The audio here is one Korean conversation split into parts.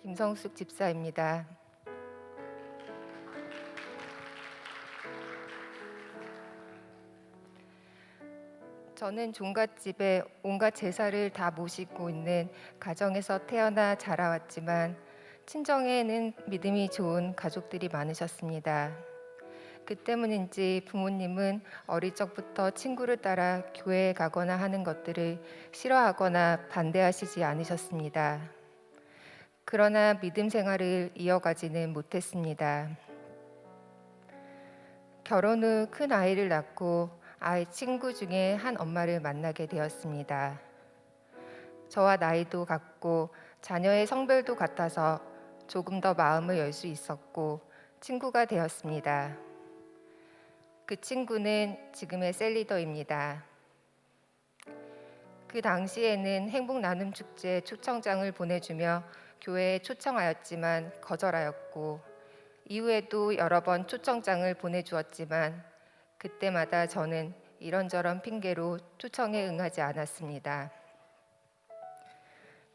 김성숙 집사입니다. 저는 종갓집에 온갖 제사를 다 모시고 있는 가정에서 태어나 자라왔지만 친정에는 믿음이 좋은 가족들이 많으셨습니다. 그 때문인지 부모님은 어릴 적부터 친구를 따라 교회에 가거나 하는 것들을 싫어하거나 반대하시지 않으셨습니다. 그러나 믿음 생활을 이어가지는 못했습니다. 결혼 후 큰 아이를 낳고 아이 친구 중에 한 엄마를 만나게 되었습니다. 저와 나이도 같고 자녀의 성별도 같아서 조금 더 마음을 열 수 있었고 친구가 되었습니다. 그 친구는 지금의 셀리더입니다. 그 당시에는 행복 나눔 축제 초청장을 보내주며 교회에 초청하였지만 거절하였고 이후에도 여러 번 초청장을 보내주었지만 그때마다 저는 이런저런 핑계로 초청에 응하지 않았습니다.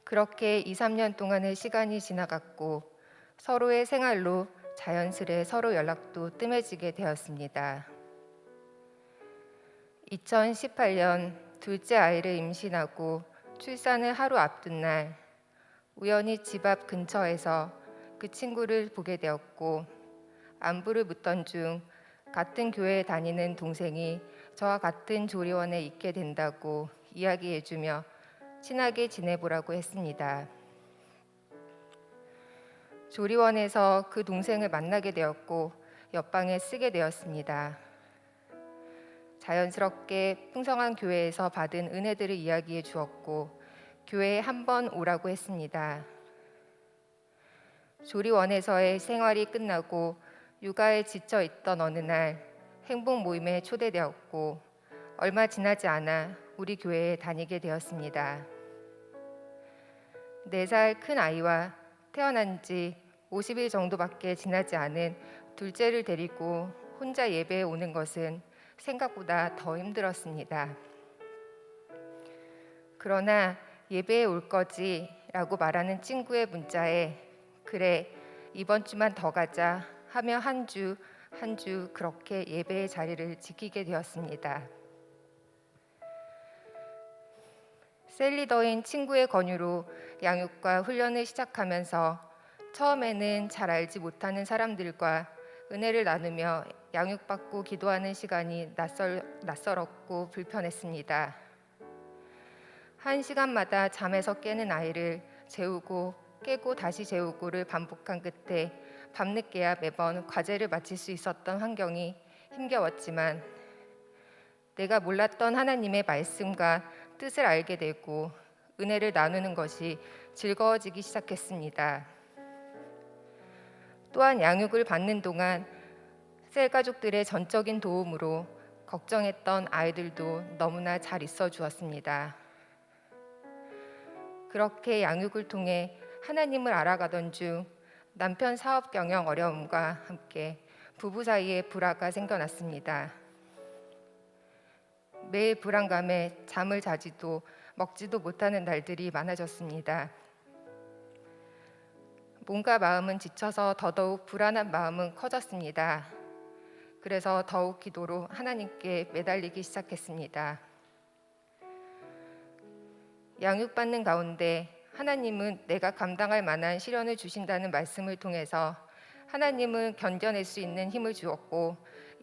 그렇게 2, 3년 동안의 시간이 지나갔고 서로의 생활로 자연스레 서로 연락도 뜸해지게 되었습니다. 2018년 둘째 아이를 임신하고 출산을 하루 앞둔 날 우연히 집 앞 근처에서 그 친구를 보게 되었고 안부를 묻던 중 같은 교회에 다니는 동생이 저와 같은 조리원에 있게 된다고 이야기해주며 친하게 지내보라고 했습니다. 조리원에서 그 동생을 만나게 되었고 옆방에 쓰게 되었습니다. 자연스럽게 풍성한 교회에서 받은 은혜들을 이야기해 주었고 교회에 한번 오라고 했습니다. 조리원에서의 생활이 끝나고 육아에 지쳐 있던 어느 날 행복 모임에 초대되었고 얼마 지나지 않아 우리 교회에 다니게 되었습니다. 4살 큰 아이와 태어난 지 50일 정도밖에 지나지 않은 둘째를 데리고 혼자 예배에 오는 것은 생각보다 더 힘들었습니다. 그러나 예배에 올 거지 라고 말하는 친구의 문자에 그래 이번 주만 더 가자 하며 한 주 한 주 그렇게 예배의 자리를 지키게 되었습니다. 셀리더인 친구의 권유로 양육과 훈련을 시작하면서 처음에는 잘 알지 못하는 사람들과 은혜를 나누며 양육받고 기도하는 시간이 낯설었고 불편했습니다. 1시간마다 잠에서 깨는 아이를 재우고 깨고 다시 재우고를 반복한 끝에 밤늦게야 매번 과제를 마칠 수 있었던 환경이 힘겨웠지만 내가 몰랐던 하나님의 말씀과 뜻을 알게 되고 은혜를 나누는 것이 즐거워지기 시작했습니다. 또한 양육을 받는 동안 셀 가족들의 전적인 도움으로 걱정했던 아이들도 너무나 잘 있어 주었습니다. 그렇게 양육을 통해 하나님을 알아가던 중 남편 사업 경영 어려움과 함께 부부 사이에 불화가 생겨났습니다. 매일 불안감에 잠을 자지도 먹지도 못하는 날들이 많아졌습니다. 몸과 마음은 지쳐서 더더욱 불안한 마음은 커졌습니다. 그래서 더욱 기도로 하나님께 매달리기 시작했습니다. 양육받는 가운데 하나님은 내가 감당할 만한 시련을 주신다는 말씀을 통해서 하나님은 견뎌낼 수 있는 힘을 주었고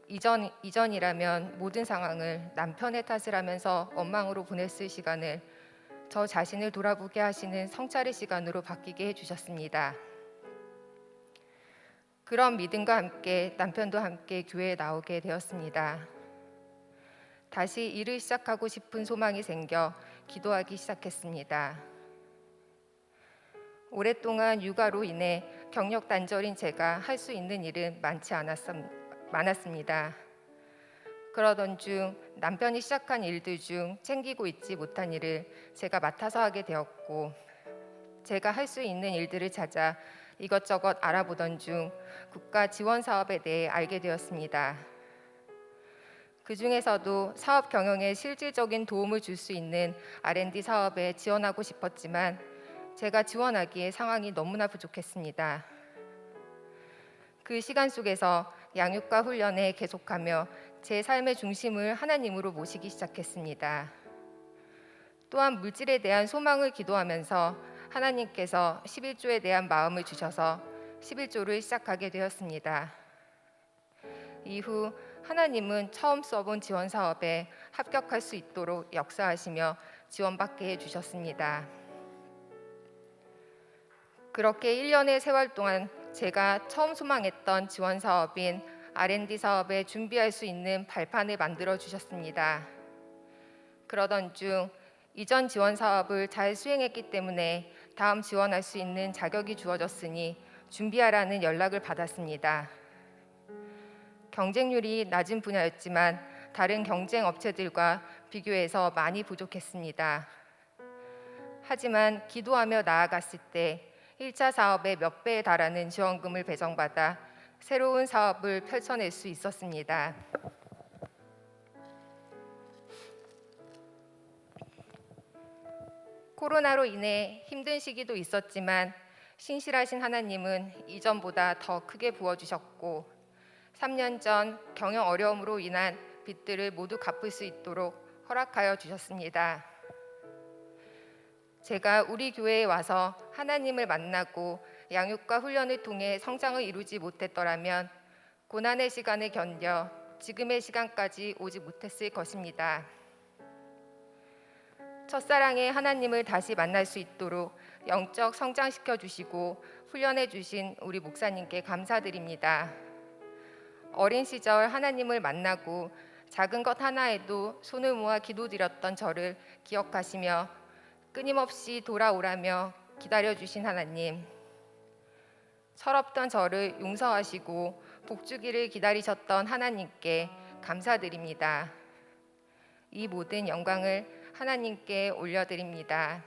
이전이라면 모든 상황을 남편의 탓을 하면서 원망으로 보냈을 시간을 저 자신을 돌아보게 하시는 성찰의 시간으로 바뀌게 해주셨습니다. 그런 믿음과 함께 남편도 함께 교회에 나오게 되었습니다. 다시 일을 시작하고 싶은 소망이 생겨 기도하기 시작했습니다. 오랫동안 육아로 인해 경력 단절인 제가 할 수 있는 일은 많았습니다. 그러던 중 남편이 시작한 일들 중 챙기고 있지 못한 일을 제가 맡아서 하게 되었고 제가 할 수 있는 일들을 찾아 이것저것 알아보던 중 국가 지원 사업에 대해 알게 되었습니다. 그 중에서도 사업 경영에 실질적인 도움을 줄 수 있는 R&D 사업에 지원하고 싶었지만 제가 지원하기에 상황이 너무나 부족했습니다. 그 시간 속에서 양육과 훈련에 계속하며 제 삶의 중심을 하나님으로 모시기 시작했습니다. 또한 물질에 대한 소망을 기도하면서 하나님께서 11조에 대한 마음을 주셔서 11조를 시작하게 되었습니다. 이후 하나님은 처음 써본 지원 사업에 합격할 수 있도록 역사하시며 지원받게 해주셨습니다. 그렇게 1년의 세월 동안 제가 처음 소망했던 지원 사업인 R&D 사업에 준비할 수 있는 발판을 만들어 주셨습니다. 그러던 중 이전 지원 사업을 잘 수행했기 때문에 다음 지원할 수 있는 자격이 주어졌으니 준비하라는 연락을 받았습니다. 경쟁률이 낮은 분야였지만 다른 경쟁 업체들과 비교해서 많이 부족했습니다. 하지만 기도하며 나아갔을 때 1차 사업의 몇 배에 달하는 지원금을 배정받아 새로운 사업을 펼쳐낼 수 있었습니다. 코로나로 인해 힘든 시기도 있었지만 신실하신 하나님은 이전보다 더 크게 부어주셨고 3년 전 경영 어려움으로 인한 빚들을 모두 갚을 수 있도록 허락하여 주셨습니다. 제가 우리 교회에 와서 하나님을 만나고 양육과 훈련을 통해 성장을 이루지 못했더라면 고난의 시간을 견뎌 지금의 시간까지 오지 못했을 것입니다. 첫사랑의 하나님을 다시 만날 수 있도록 영적 성장시켜 주시고 훈련해 주신 우리 목사님께 감사드립니다. 어린 시절 하나님을 만나고 작은 것 하나에도 손을 모아 기도드렸던 저를 기억하시며 끊임없이 돌아오라며 기다려주신 하나님, 철없던 저를 용서하시고 복주기를 기다리셨던 하나님께 감사드립니다. 이 모든 영광을 하나님께 올려드립니다.